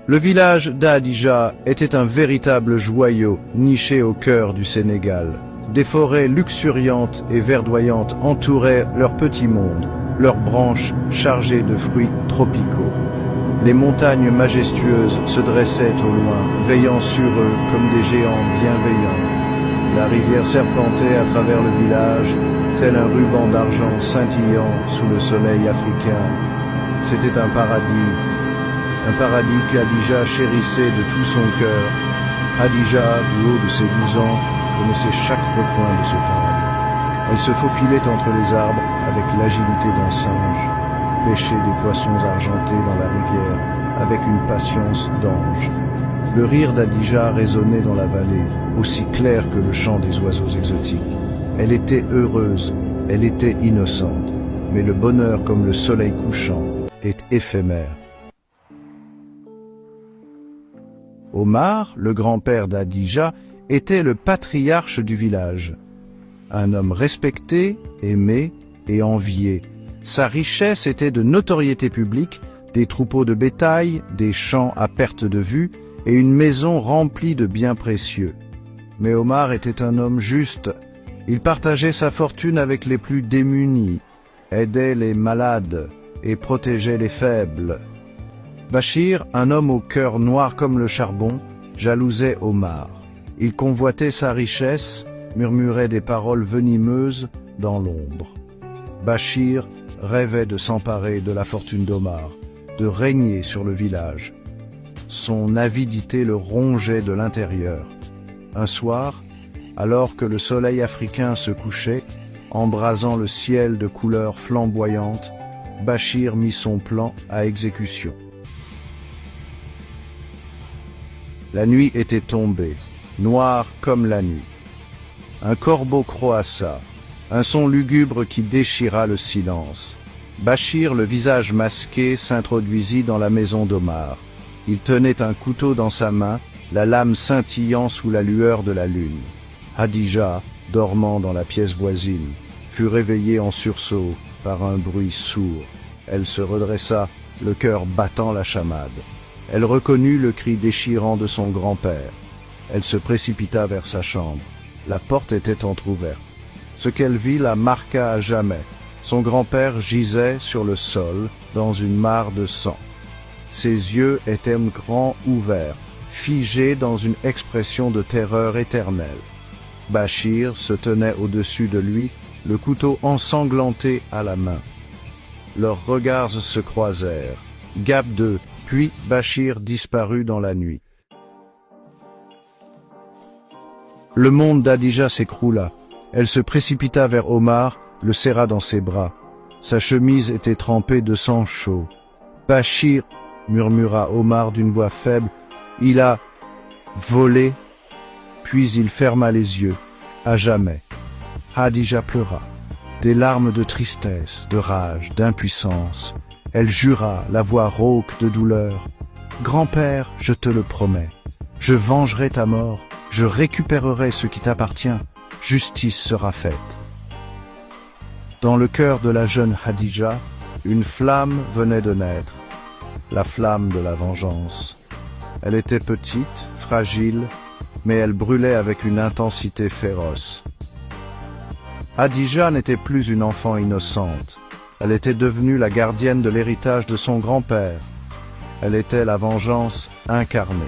Le village d'Hadija était un véritable joyau niché au cœur du Sénégal. Des forêts luxuriantes et verdoyantes entouraient leur petit monde, leurs branches chargées de fruits tropicaux. Les montagnes majestueuses se dressaient au loin, veillant sur eux comme des géants bienveillants. La rivière serpentait à travers le village, tel un ruban d'argent scintillant sous le soleil africain. C'était un paradis qu'Hadija chérissait de tout son cœur. Hadijà, du haut de ses 12 ans, connaissait chaque recoin de ce paradis. Elle se faufilait entre les arbres avec l'agilité d'un singe, pêchait des poissons argentés dans la rivière avec une patience d'ange. Le rire d'Hadija résonnait dans la vallée, aussi clair que le chant des oiseaux exotiques. Elle était heureuse, elle était innocente, mais le bonheur comme le soleil couchant est éphémère. Omar, le grand-père d'Hadija, était le patriarche du village. Un homme respecté, aimé et envié. Sa richesse était de notoriété publique, des troupeaux de bétail, des champs à perte de vue et une maison remplie de biens précieux. Mais Omar était un homme juste. Il partageait sa fortune avec les plus démunis, aidait les malades et protégeait les faibles. Bachir, un homme au cœur noir comme le charbon, jalousait Omar. Il convoitait sa richesse, murmurait des paroles venimeuses dans l'ombre. Bachir rêvait de s'emparer de la fortune d'Omar, de régner sur le village. Son avidité le rongeait de l'intérieur. Un soir, alors que le soleil africain se couchait, embrasant le ciel de couleurs flamboyantes, Bachir mit son plan à exécution. La nuit était tombée, noire comme la nuit. Un corbeau croassa, un son lugubre qui déchira le silence. Bachir, le visage masqué, s'introduisit dans la maison d'Omar. Il tenait un couteau dans sa main, la lame scintillant sous la lueur de la lune. Hadijà, dormant dans la pièce voisine, fut réveillée en sursaut par un bruit sourd. Elle se redressa, le cœur battant la chamade. Elle reconnut le cri déchirant de son grand-père. Elle se précipita vers sa chambre. La porte était entr'ouverte. Ce qu'elle vit la marqua à jamais. Son grand-père gisait sur le sol, dans une mare de sang. Ses yeux étaient grands ouverts, figés dans une expression de terreur éternelle. Bachir se tenait au-dessus de lui, le couteau ensanglanté à la main. Leurs regards se croisèrent. Gap d'eux, puis Bachir disparut dans la nuit. Le monde d'Hadija s'écroula. Elle se précipita vers Omar, le serra dans ses bras. Sa chemise était trempée de sang chaud. « Bachir » murmura Omar d'une voix faible, « il a volé » Puis il ferma les yeux, à jamais. Hadijà pleura, des larmes de tristesse, de rage, d'impuissance. Elle jura, la voix rauque de douleur, « Grand-père, je te le promets, je vengerai ta mort, je récupérerai ce qui t'appartient, justice sera faite. » Dans le cœur de la jeune Hadijà, une flamme venait de naître, la flamme de la vengeance. Elle était petite, fragile, mais elle brûlait avec une intensité féroce. Hadijà n'était plus une enfant innocente. Elle était devenue la gardienne de l'héritage de son grand-père. Elle était la vengeance incarnée.